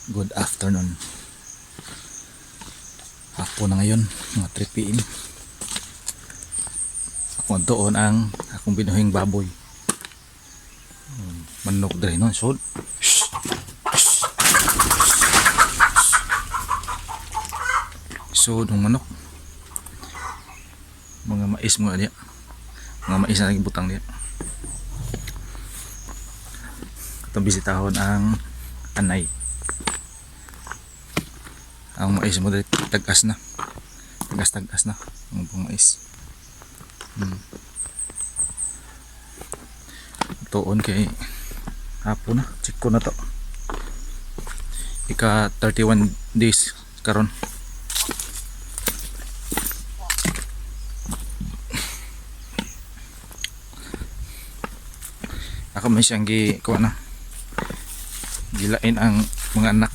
Good afternoon. Hapon na ngayon, mga 3 PM. Ako doon ang akong binuhing baboy. Manok dre no, sod. Sod ng manok. Mga mais mo dia. Mga mais na nagbutang dia. Katong bisitahon ang anay. Ang mais mo dali tagas na. Tagas na ang pang mais. Tuon kay hapon na, check ko na to. Ika 31 days karon. Ako may siyang kuha na. Gilain ang mga anak.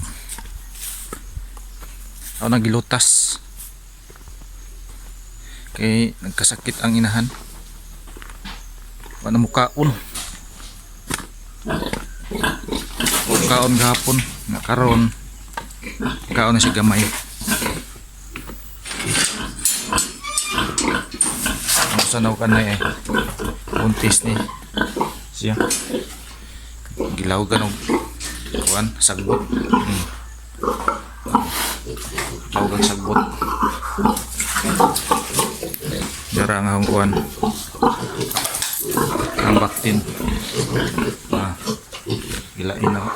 Ako nagilutas kay nagkasakit ang inahan. Wala mukaon gahapon nga karon kaon na siya gamay. Ang sanaw ka na buntis ni siya gilaw ka ng kuwan sagbot. Tawag sagbot. Jarang ang kuwan. Ang baktin. Gilain ako.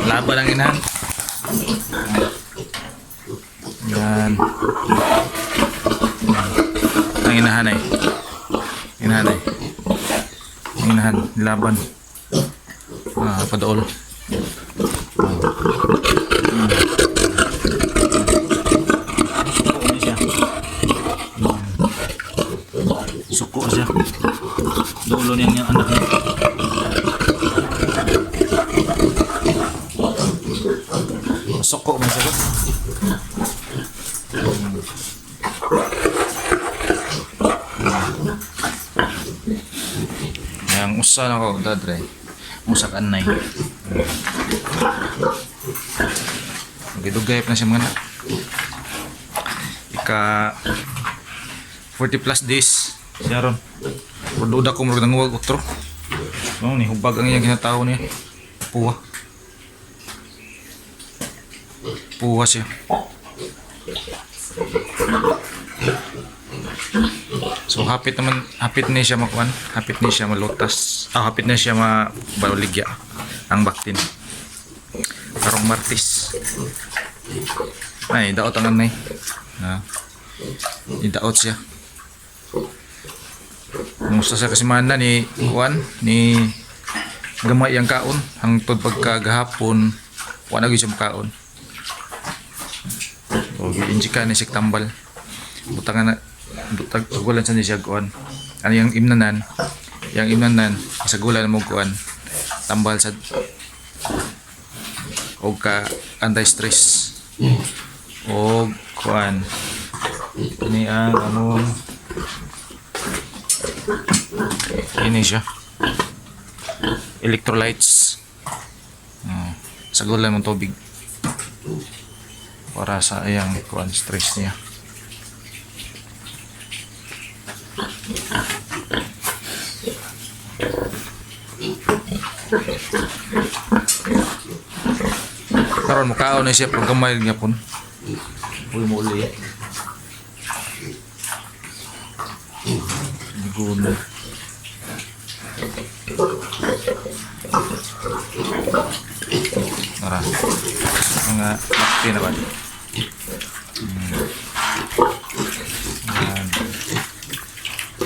Laban ang inahan. Yan. Ang inahan ay. Inahan. Laban. Padaol. Suko siya. Dulo niya yung anak niya. Suko man siya. Yang usa na ko dadre. Usak anay. Gidugayp na siya mga anak. Ika 40 plus days siya ron. Pagduda ko murag nanguwag utro. No, ni hubag ang iyang ginatawo niya. Puwa siya. So hapit na siya makuan, hapit na siya malutas. Hapit na siya mabaligya ang baktin. Karong Martes. Ay, daot ang anay. Idaot siya. Kumusta sa kasimana ni kuan ni gamay ang kaon hangtod pagkagahapon wala gyud siya kaon. O giinjika ni sik tambal. Butangan na tagulan sa siya kuan. Ano yung imnanan? Yang imnanan sa gulan mo kuan tambal sa o ka anti-stress o kuan ini ang among ini siya electrolytes sa gulan mong tubig para sa ayang kuan stress niya. Karon mukaon na siya pagkamay niya pun. Uy mo uli. Guna. Tara. Mga bakti na ba?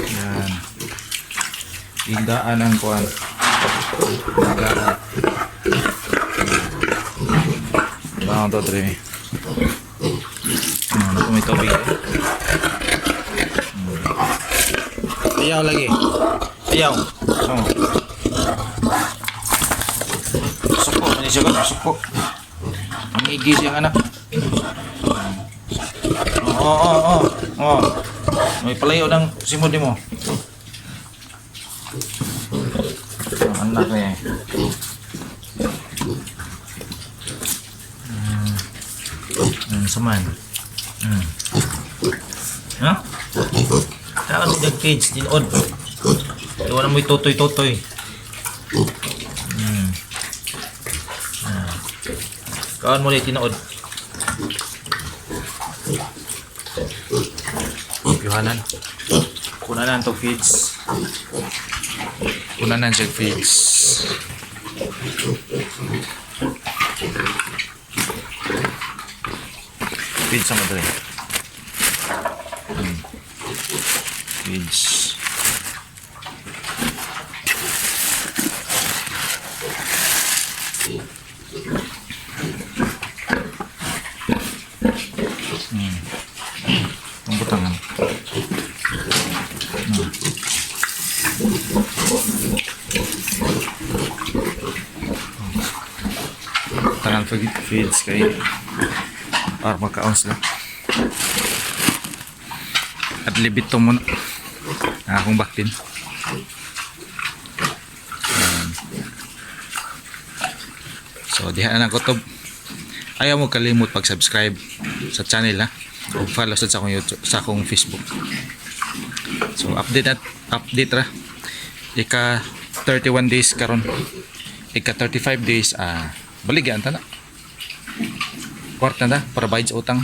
Yan. Igdaan ang kuwan. Igdaan. Bawang to, Tremi. Ano may tubig Ayaw lagi. Ayaw. Suko. Ano siya ka? Suko. Ang igi siyang anak. Oo. May palayo ng simod mo. Ang anak niya. Saman. Ha? Saan mo nag-cage? Tinood. Iwan mo itutoy-tutoy. Kawan mo ulit tinood. Yuhanan. Kunanan to feeds. Kunanan siya feeds. Feeds sama dali. Feeds. Ang butangan. Tangan feeds kay para magka-ounce lang. At libit to muna. Akong baktin. So diha na kutob. Ayaw mo kalimot pag-subscribe sa channel ha. O follow sa akong YouTube, sa akong Facebook. So update ra. Ika 31 days karon. Ika 35 days baligyan ta na. Kwarta na para bayad sa utang.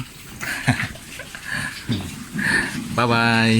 Bye bye.